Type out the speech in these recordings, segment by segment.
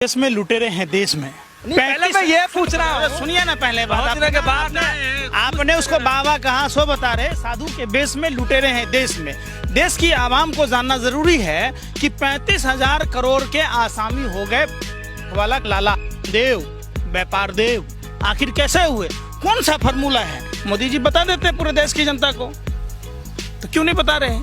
देश में लुटेरे हैं देश में। पहले मैं ये पूछ रहा हूँ, सुनिए ना, पहले बहुत दिनों के बाद आपने उसको बाबा कहा सो बता रहे। साधु के बेस में लुटेरे हैं देश में। देश की आवाम को जानना जरूरी है कि 35,000 करोड़ के आसामी हो गए वाला लाला देव व्यापार देव। आखिर कैसे हुए, कौन सा फॉर्मूला है? मोदी जी बता देते हैं पूरे देश की जनता को, तो क्यों नहीं बता रहे?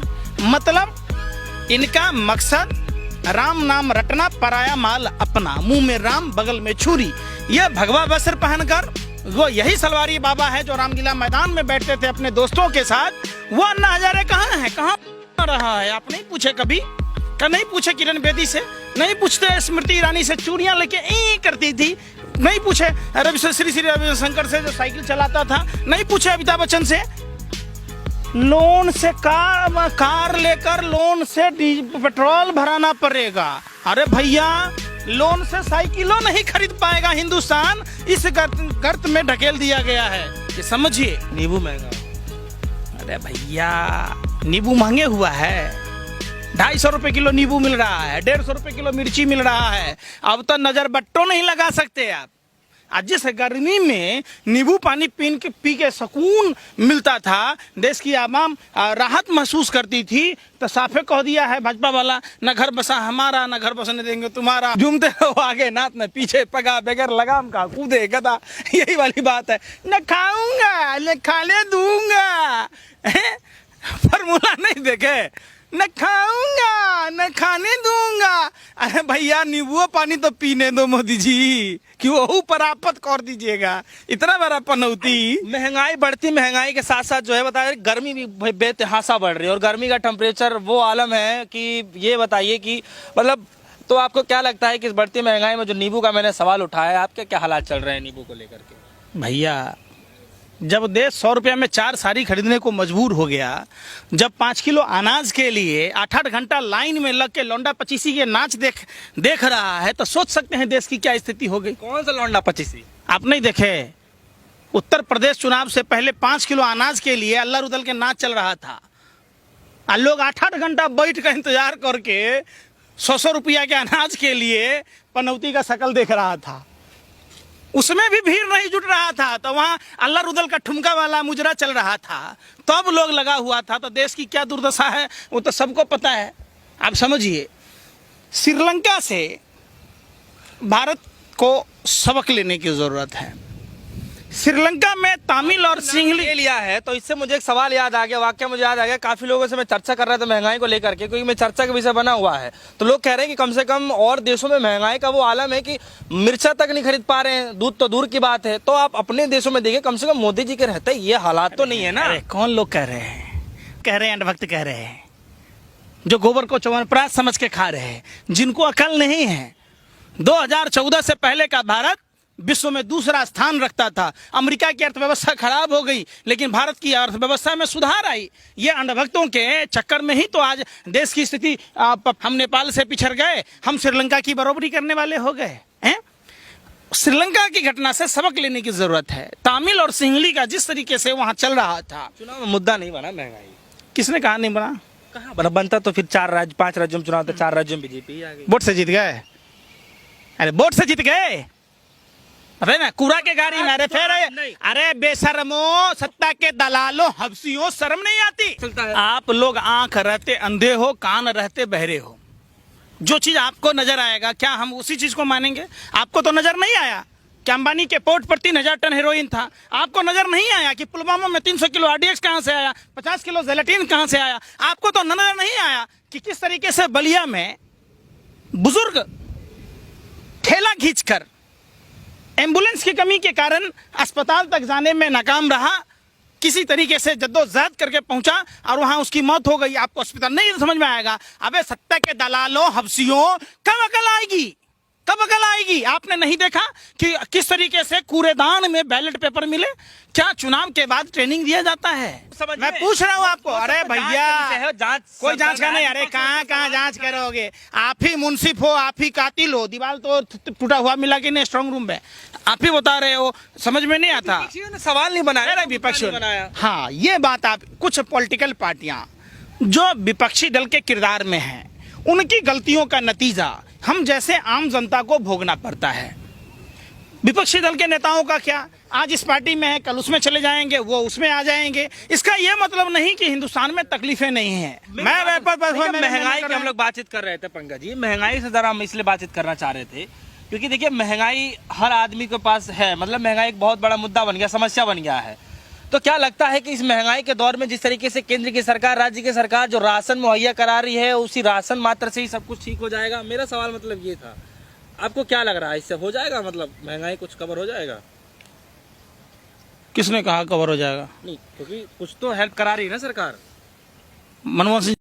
मतलब इनका मकसद राम नाम रटना, पराया माल अपना, मुंह में राम बगल में छुरी। यह भगवा वस्त्र पहनकर वो यही सलवारी बाबा है जो रामलीला मैदान में बैठते थे अपने दोस्तों के साथ। वो अन्ना हजारे कहाँ है, कहाँ रहा है? आप नहीं पूछे कभी? क्या नहीं पूछे किरण बेदी से? नहीं पूछते स्मृति ईरानी से चूड़ियां लेके करती थी? नहीं पूछे श्री रविशंकर से जो साइकिल चलाता था? नहीं पूछे अमिताभ बच्चन से? लोन से कार लेकर लोन से पेट्रोल भराना पड़ेगा। अरे भैया, लोन से साइकिलों नहीं खरीद पाएगा हिंदुस्तान। इस गर्त में ढकेल दिया गया है, ये समझिए। नींबू महंगा। अरे भैया, नींबू महंगे हुआ है। 250 रुपए किलो नींबू मिल रहा है, 150 रुपए किलो मिर्ची मिल रहा है। अब तो नजर बट्टो नहीं लगा सकते आप। आज जिस गर्मी में नींबू पानी पी के सुकून मिलता था, देश की आवाम राहत महसूस करती थी, तो साफे कह दिया है भाजपा वाला, न घर बसा हमारा न घर बसने देंगे तुम्हारा। झूमते रहो आगे नाथ न पीछे, पगा बगैर लगाम का कूदे गदा। यही वाली बात है। न खाऊंगा न खाने दूंगा, फॉर्मूला नहीं देखे। न खाऊंगा न खाने दूंगा। अरे भैया, नींबू पानी तो पीने दो मोदी जी, क्यों ऊपर आपत कर दीजिएगा? इतना बड़ा पनौती। महंगाई बढ़ती, महंगाई के साथ साथ जो है बताइए, गर्मी भी बेतहासा बढ़ रही है और गर्मी का टेम्परेचर वो आलम है कि ये बताइए कि मतलब, तो आपको क्या लगता है कि इस बढ़ती महंगाई में जो नींबू का मैंने सवाल उठाया, आपके क्या हालात चल रहे हैं नींबू को लेकर के? भैया, जब देश 100 रुपया में 4 साड़ी खरीदने को मजबूर हो गया, जब 5 किलो अनाज के लिए 8-8 घंटा लाइन में लग के लौंडा पचीसी के नाच देख रहा है, तो सोच सकते हैं देश की क्या स्थिति हो गई। कौन सा लौंडा पचीसी? आप नहीं देखे? उत्तर प्रदेश चुनाव से पहले 5 किलो अनाज के लिए अल्लाह रुदल के नाच चल रहा था। लोग 8-8 घंटा बैठ कर इंतजार करके 100 रुपया के अनाज के लिए पनौती का शकल देख रहा था। उसमें भी भीड़ नहीं जुट रहा था, तो वहां अल्लाह रुदल का ठुमका वाला मुजरा चल रहा था, तब लोग लगा हुआ था। तो देश की क्या दुर्दशा है वो तो सबको पता है। आप समझिए, श्रीलंका से भारत को सबक लेने की जरूरत है। श्रीलंका में तमिल और सिंहली लिया है, तो इससे मुझे एक सवाल याद आ गया, वाक्य मुझे याद आ गया। काफी लोगों से मैं चर्चा कर रहा था महंगाई को लेकर के, क्योंकि मैं चर्चा का विषय बना हुआ है। तो लोग कह रहे हैं कि कम से कम और देशों में महंगाई का वो आलम है कि मिर्चा तक नहीं खरीद पा रहे हैं, दूध तो दूर की बात है। तो आप अपने देशों में देखिए, कम से कम मोदी जी के रहते ये हालात तो नहीं है ना। कौन लोग कह रहे हैं? अंधभक्त कह रहे हैं, जो गोबर को च्यवनप्राश समझ के खा रहे हैं, जिनको अकल नहीं है। 2014 से पहले का भारत विश्व में दूसरा स्थान रखता था। अमेरिका की अर्थव्यवस्था खराब हो गई, लेकिन भारत की अर्थव्यवस्था में सुधार आई। ये अंधभक्तों के चक्कर में ही तो आज देश की स्थिति, हम नेपाल से पिछड़ गए, हम श्रीलंका की बराबरी करने वाले हो गए हैं। श्रीलंका की घटना से सबक लेने की जरूरत है। तमिल और सिंहली का जिस तरीके से वहां चल रहा था, चुनाव में मुद्दा नहीं बना महंगाई। किसने कहा नहीं बना? कहाँ बना? बनता तो फिर 5 राज्यों में चुनाव था, 4 राज्यों में बीजेपी आ गई। वोट से जीत गए। अरे वोट से जीत गए, अरे ना कूड़ा के गाड़ी में। अरे बेशर्मो, सत्ता के दलालों, हब्सियों, शर्म नहीं आती? आप लोग आंख रहते अंधे हो, कान रहते बहरे हो। जो चीज आपको नजर आएगा, क्या हम उसी चीज को मानेंगे? आपको तो नजर नहीं आया कि अंबानी के पोर्ट पर 3,000 टन हेरोइन था। आपको नजर नहीं आया कि पुलवामा में 300 किलो RDX कहां से आया, 50 किलो जेलेटिन कहां से आया। आपको तो नजर नहीं आया कि किस तरीके से बलिया में बुजुर्ग ठेला खींचकर एम्बुलेंस की कमी के कारण अस्पताल तक जाने में नाकाम रहा, किसी तरीके से जद्दोजहद करके पहुंचा और वहां उसकी मौत हो गई। आपको अस्पताल नहीं समझ में आएगा? अबे सत्ता के दलालों, हब्सियों, कब अकल आएगी? कब अकल आएगी? आपने नहीं देखा कि किस तरीके से कूड़ेदान में बैलेट पेपर मिले? क्या चुनाव के बाद ट्रेनिंग दिया जाता है? मैं पूछ रहा हूँ आपको। अरे भैया, कोई जांच का नहीं। अरे कहाँ जांच करोगे? आप ही मुंसिफ हो, आप ही कातिल हो। दीवार तो टूटा हुआ मिला कि नहीं स्ट्रांग रूम में, आप ही बता रहे हो। समझ में नहीं आता। सवाल नहीं बनाया, विपक्षी बनाया। हाँ, ये बात आप, कुछ पॉलिटिकल पार्टियां जो विपक्षी दल के किरदार में हैं, उनकी गलतियों का नतीजा हम जैसे आम जनता को भोगना पड़ता है। विपक्षी दल के नेताओं का क्या, आज इस पार्टी में है, कल उसमें चले जाएंगे, वो उसमें आ जाएंगे। इसका यह मतलब नहीं कि हिंदुस्तान में तकलीफें नहीं है। महंगाई की हम लोग बातचीत कर रहे थे पंकज जी, महंगाई से जरा हम इसलिए बातचीत करना चाह रहे थे क्योंकि देखिए महंगाई हर आदमी के पास है, मतलब महंगाई एक बहुत बड़ा मुद्दा बन गया, समस्या बन गया है। तो क्या लगता है कि इस महंगाई के दौर में जिस तरीके से केंद्र की सरकार, राज्य की सरकार जो राशन मुहैया करा रही है, उसी राशन मात्र से ही सब कुछ ठीक हो जाएगा? मेरा सवाल मतलब ये था, आपको क्या लग रहा है, इससे हो जाएगा, मतलब महंगाई कुछ कवर हो जाएगा? किसने कहा कवर हो जाएगा? नहीं, क्योंकि कुछ तो हेल्प करा रही है ना सरकार। मनमोहन सिंह